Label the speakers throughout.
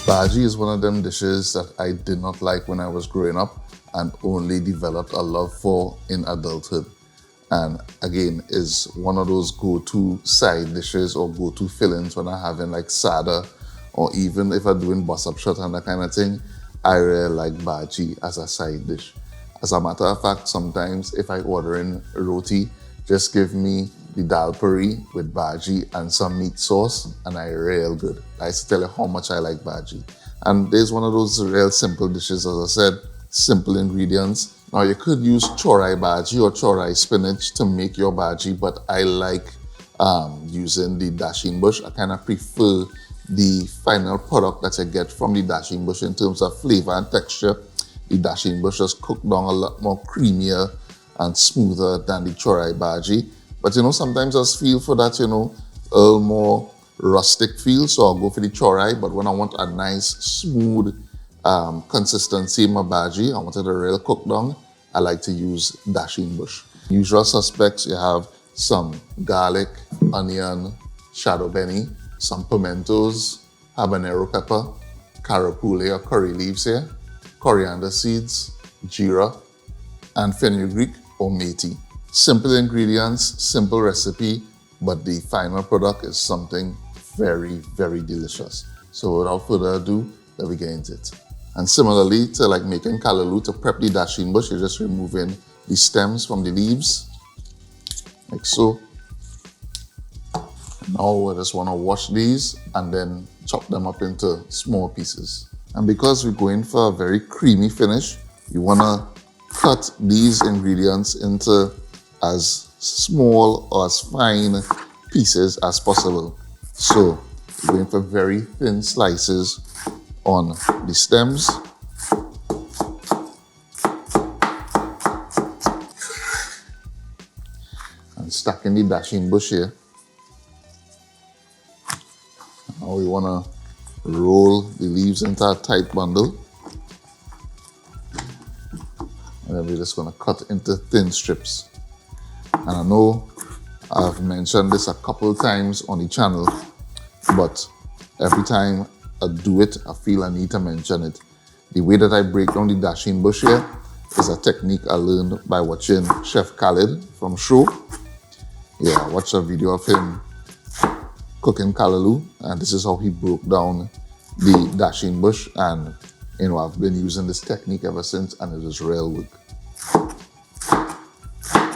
Speaker 1: Bhaji is one of them dishes that I did not like when I was growing up and only developed a love for in adulthood. And again, is one of those go-to side dishes or go-to fillings when I'm having like sada, or even if I'm doing bus up shot and that kind of thing. I really like bhaji as a side dish. As a matter of fact, sometimes if I order in roti, just give me the dal puri with bhaji and some meat sauce, and I real good. I used to tell you how much I like bhaji. And there's one of those real simple dishes, as I said, simple ingredients. Now you could use chorai bhaji or chorai spinach to make your bhaji, but I like using the Dasheen Bush. I kind of prefer the final product that you get from the Dasheen Bush in terms of flavor and texture. The Dasheen Bush is cooked down a lot more creamier and smoother than the chorai bhaji. But sometimes I just feel for that, a little more rustic feel, so I'll go for the chorai. But when I want a nice, smooth consistency in my bhaji, I want it a real cooked down, I like to use Dasheen Bush. Usual suspects, you have some garlic, onion, shadow benny, some pimentos, habanero pepper, carapule or curry leaves here, coriander seeds, jeera, and fenugreek or methi. Simple ingredients, simple recipe, but the final product is something very, very delicious. So without further ado, let me get into it. And similarly to like making kalaloo, to prep the Dasheen Bush, you're just removing the stems from the leaves, like so. Now we just want to wash these and then chop them up into small pieces. And because we're going for a very creamy finish, you want to cut these ingredients into as small or as fine pieces as possible. So we're going for very thin slices on the stems. And stacking the Dasheen Bush here. Now we want to roll the leaves into a tight bundle. And then we're just going to cut into thin strips. And I know I've mentioned this a couple times on the channel, but every time I do it, I feel I need to mention it. The way that I break down the Dasheen Bush here is a technique I learned by watching Chef Khalid from Show. Yeah, I watched a video of him cooking kalaloo, and this is how he broke down the Dasheen Bush, and I've been using this technique ever since, and it is real work.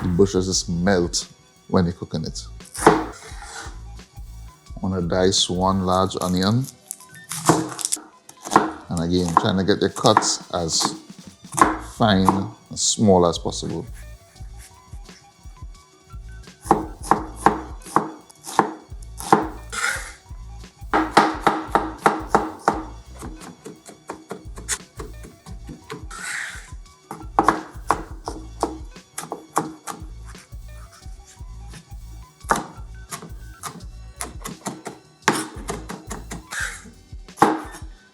Speaker 1: The bushes just melt when you're cooking it. I want to dice one large onion, and again trying to get the cuts as fine, as small as possible.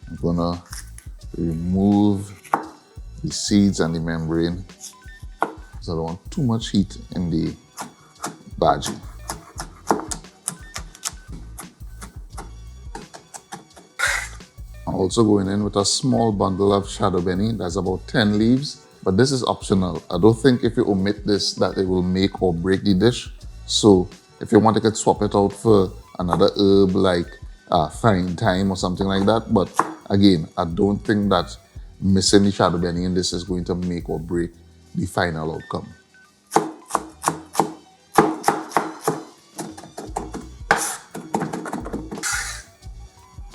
Speaker 1: I'm gonna remove the seeds and the membrane because I don't want too much heat in the bhaji. I'm also going in with a small bundle of shadow benny. That's about 10 leaves, but this is optional. I don't think if you omit this that it will make or break the dish. So if you want, you could swap it out for another herb like fine thyme or something like that. But again, I don't think that missing the shadow benny in this is going to make or break the final outcome.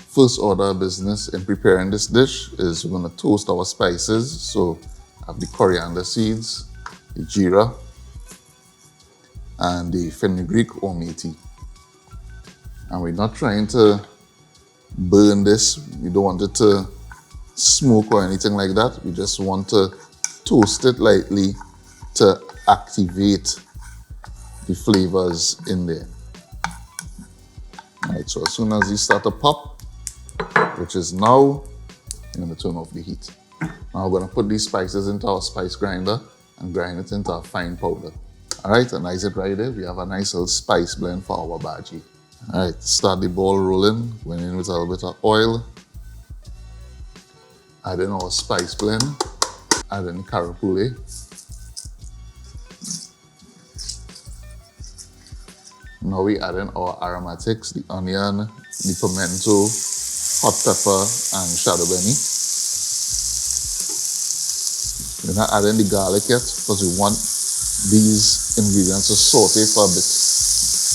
Speaker 1: First order of business in preparing this dish is we're going to toast our spices. So I have the coriander seeds, the jeera, and the fenugreek or methi. And we're not trying to burn this. We don't want it to smoke or anything like that. We just want to toast it lightly to activate the flavors in there. All right, so as soon as these start to pop, which is now, I'm going to turn off the heat. Now we're going to put these spices into our spice grinder and grind it into a fine powder. All right, and as it right there, we have a nice little spice blend for our bhaji. All right, start the ball rolling, going in with a little bit of oil, add in our spice blend, add in carapule, now we add in our aromatics, the onion, the pimento, hot pepper, and shadow benny. We're not adding the garlic yet because we want these ingredients to saute for a bit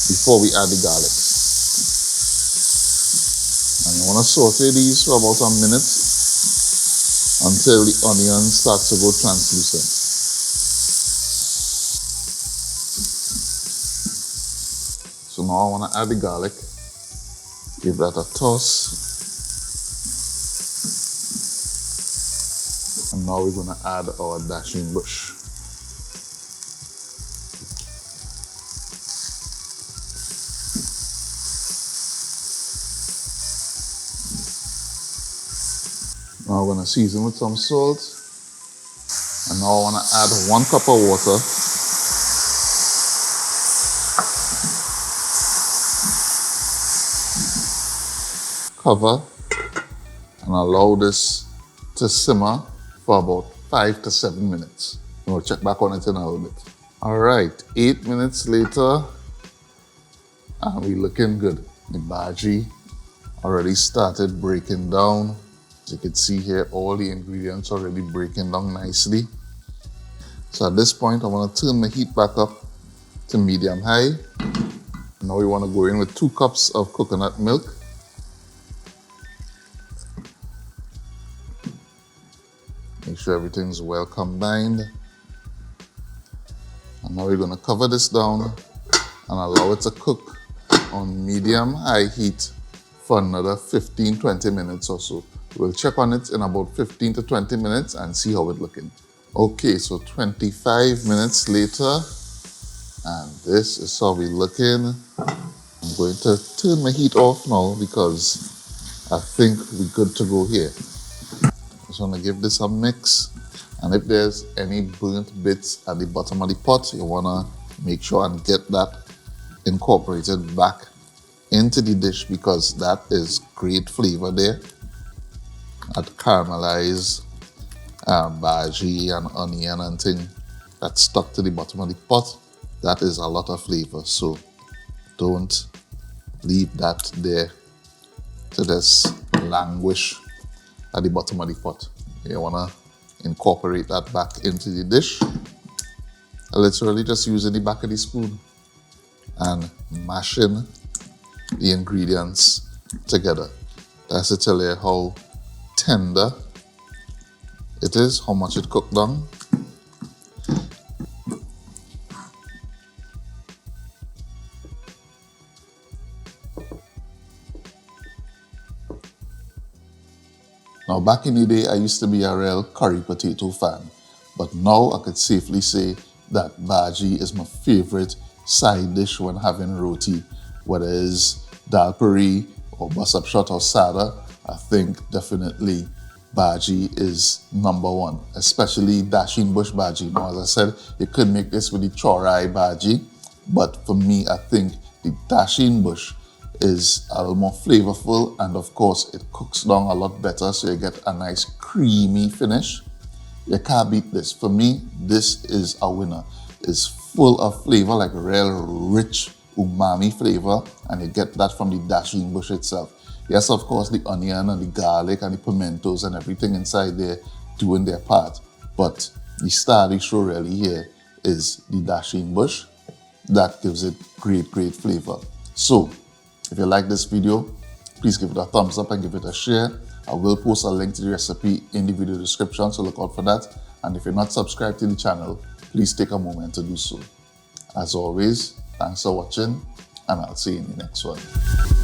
Speaker 1: before we add the garlic. And you want to saute these for about a minute until the onion starts to go translucent. So now I want to add the garlic, give that a toss, and now we're going to add our Dasheen Bush. Now we're going to season with some salt, and now I want to add 1 cup of water. Cover and allow this to simmer for about 5 to 7 minutes. We'll check back on it in a little bit. All right, 8 minutes later, and we're looking good. The bhaji already started breaking down. As you can see here, all the ingredients already breaking down nicely. So at this point, I want to turn my heat back up to medium high. Now we want to go in with 2 cups of coconut milk. Make sure everything's well combined. And now we're going to cover this down and allow it to cook on medium-high heat for another 15-20 minutes or so. We'll check on it in about 15 to 20 minutes and see how it's looking. Okay, so 25 minutes later, and this is how we're looking. I'm going to turn my heat off now because I think we're good to go here. Just want to give this a mix, and if there's any burnt bits at the bottom of the pot, you want to make sure and get that incorporated back into the dish because that is great flavor there. That caramelized bhaji and onion and thing that stuck to the bottom of the pot, that is a lot of flavor, so don't leave that there to just languish at the bottom of the pot. You want to incorporate that back into the dish. Literally just using the back of the spoon and mashing the ingredients together. That's to tell you how tender it is, how much it cooked down. Now, back in the day, I used to be a real curry potato fan, but now I could safely say that bhaji is my favorite side dish when having roti. Whether it's dal puri or basab shot or sada, I think definitely bhaji is #1, especially Dasheen Bush Bhagi. Now, as I said, you could make this with the chorai bhaji, but for me, I think the Dasheen Bush is a little more flavorful, and of course it cooks down a lot better, so you get a nice creamy finish. You can't beat this. For me, this is a winner. It's full of flavor, like real rich umami flavor, and you get that from the Dasheen Bush itself. Yes, of course, the onion and the garlic and the pimentos and everything inside there doing their part, but the star of the show really here is the Dasheen Bush. That gives it great flavor. So if you like this video, please give it a thumbs up and give it a share. I will post a link to the recipe in the video description, so look out for that. And if you're not subscribed to the channel, please take a moment to do so. As always, thanks for watching, and I'll see you in the next one.